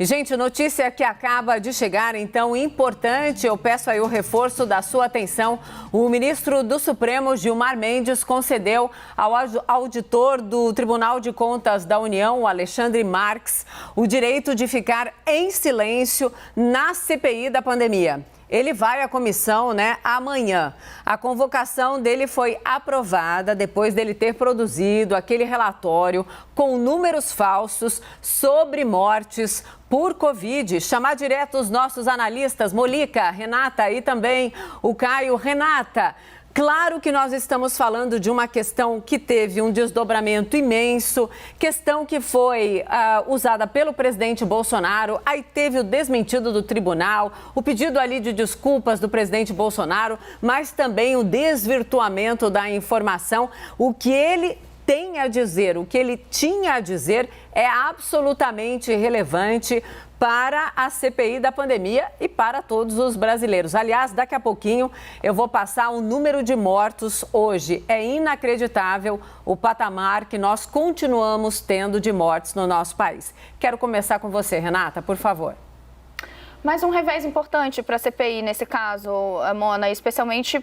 Gente, notícia que acaba de chegar, então, importante, eu peço aí o reforço da sua atenção. O ministro do Supremo, Gilmar Mendes, concedeu ao auditor do Tribunal de Contas da União, o Alexandre Marques, o direito de ficar em silêncio na CPI da pandemia. Ele vai à comissão, amanhã. A convocação dele foi aprovada depois dele ter produzido aquele relatório com números falsos sobre mortes por Covid. Chamar direto os nossos analistas, Molica, Renata e também o Caio. Renata, claro que nós estamos falando de uma questão que teve um desdobramento imenso, questão que foi usada pelo presidente Bolsonaro, aí teve o desmentido do tribunal, o pedido ali de desculpas do presidente Bolsonaro, mas também o desvirtuamento da informação. O que ele tem a dizer, o que ele tinha a dizer é absolutamente relevante para a CPI da pandemia e para todos os brasileiros. Aliás, daqui a pouquinho eu vou passar o número de mortos hoje. É inacreditável o patamar que nós continuamos tendo de mortes no nosso país. Quero começar com você, Renata, por favor. Mais um revés importante para a CPI nesse caso, Mona, especialmente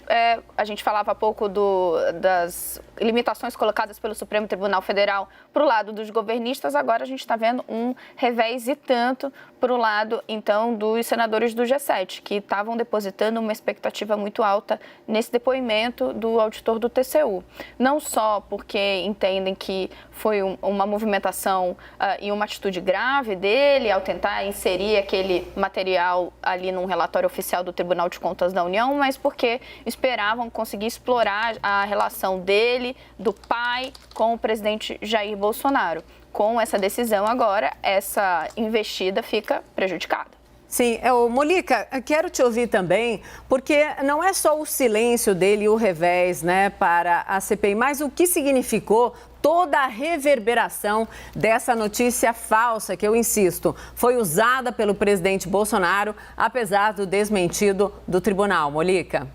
a gente falava há pouco das limitações colocadas pelo Supremo Tribunal Federal para o lado dos governistas, agora a gente está vendo um revés e tanto para o lado, então, dos senadores do G7, que estavam depositando uma expectativa muito alta nesse depoimento do auditor do TCU. Não só porque entendem que foi uma movimentação e uma atitude grave dele ao tentar inserir aquele material ali num relatório oficial do Tribunal de Contas da União, mas porque esperavam conseguir explorar a relação dele, do pai, com o presidente Jair Bolsonaro. Com essa decisão agora, essa investida fica prejudicada. Sim, Molica, quero te ouvir também, porque não é só o silêncio dele e o revés, para a CPI, mas o que significou toda a reverberação dessa notícia falsa, que eu insisto, foi usada pelo presidente Bolsonaro, apesar do desmentido do tribunal. Molica.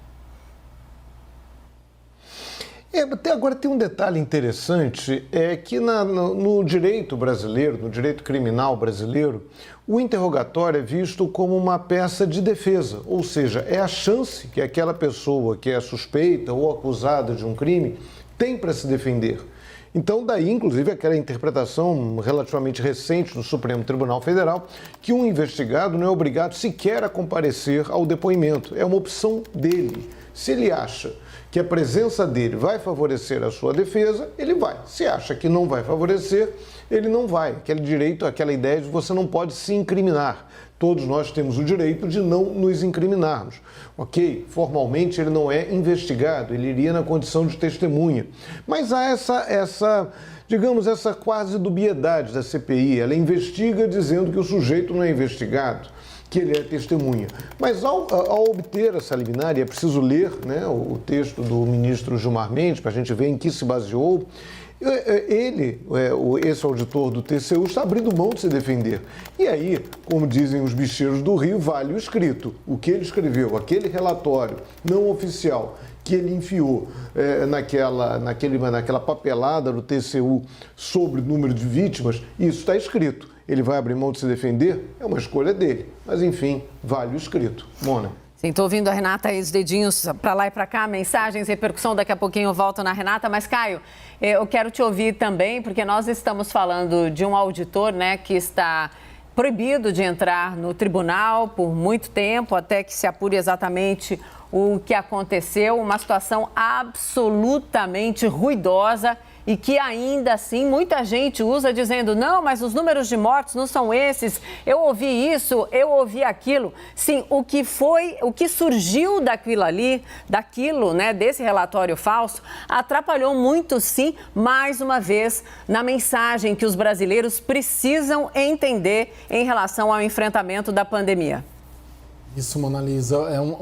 Até agora tem um detalhe interessante, é que no direito brasileiro, no direito criminal brasileiro, o interrogatório é visto como uma peça de defesa, ou seja, é a chance que aquela pessoa que é suspeita ou acusada de um crime tem para se defender. Então, daí, inclusive, aquela interpretação relativamente recente do Supremo Tribunal Federal, que um investigado não é obrigado sequer a comparecer ao depoimento, é uma opção dele. Se ele acha que a presença dele vai favorecer a sua defesa, ele vai. Se acha que não vai favorecer, ele não vai. Aquele direito, aquela ideia de você não pode se incriminar. Todos nós temos o direito de não nos incriminarmos. Ok, formalmente ele não é investigado, ele iria na condição de testemunha. Mas há essa quase dubiedade da CPI. Ela investiga dizendo que o sujeito não é investigado, que ele é testemunha. Mas ao obter essa liminar, e é preciso ler o texto do ministro Gilmar Mendes, para a gente ver em que se baseou, esse auditor do TCU, está abrindo mão de se defender. E aí, como dizem os bicheiros do Rio, vale o escrito. O que ele escreveu, aquele relatório não oficial que ele enfiou naquela papelada do TCU sobre o número de vítimas, isso está escrito. Ele vai abrir mão de se defender? É uma escolha dele. Mas, enfim, vale o escrito. Mona. Sim, estou ouvindo a Renata aí, os dedinhos para lá e para cá, mensagens, repercussão, daqui a pouquinho eu volto na Renata. Mas, Caio, eu quero te ouvir também, porque nós estamos falando de um auditor, que está proibido de entrar no tribunal por muito tempo, até que se apure exatamente o que aconteceu, uma situação absolutamente ruidosa e que ainda assim muita gente usa dizendo, não, mas os números de mortos não são esses, eu ouvi isso, eu ouvi aquilo. Sim, o que surgiu daquilo, desse relatório falso, atrapalhou muito, sim, mais uma vez, na mensagem que os brasileiros precisam entender em relação ao enfrentamento da pandemia. Isso, Mona Lisa,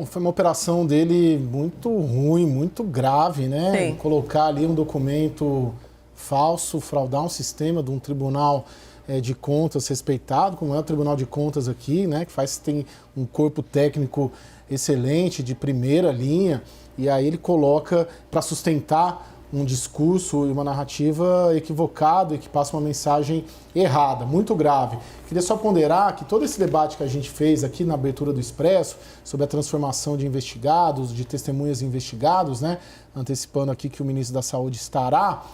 foi uma operação dele muito ruim, muito grave, Sim. Colocar ali um documento falso, fraudar um sistema de um tribunal de contas respeitado, como é o Tribunal de Contas aqui, que tem um corpo técnico excelente, de primeira linha, e aí ele coloca para sustentar um discurso e uma narrativa equivocado e que passa uma mensagem errada, muito grave. Queria só ponderar que todo esse debate que a gente fez aqui na abertura do Expresso sobre a transformação de investigados, de testemunhas investigados, né, antecipando aqui que o ministro da Saúde estará,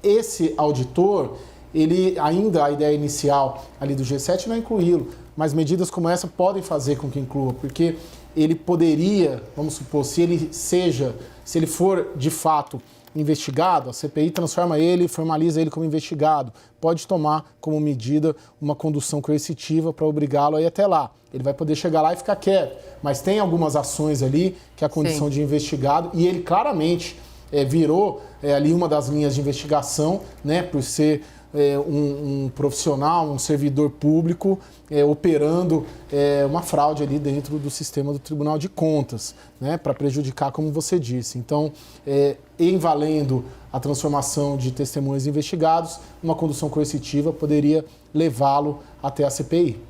esse auditor, ele ainda, a ideia inicial ali do G7 não é incluí-lo, mas medidas como essa podem fazer com que inclua, porque ele poderia, vamos supor, se ele for de fato investigado, a CPI transforma ele, formaliza ele como investigado, pode tomar como medida uma condução coercitiva para obrigá-lo a ir até lá. Ele vai poder chegar lá e ficar quieto, mas tem algumas ações ali que é a condição de investigado, e ele claramente virou ali uma das linhas de investigação, né, por ser um profissional, um servidor público operando uma fraude ali dentro do sistema do Tribunal de Contas, né, para prejudicar, como você disse. Então, em valendo a transformação de testemunhas investigados, uma condução coercitiva poderia levá-lo até a CPI.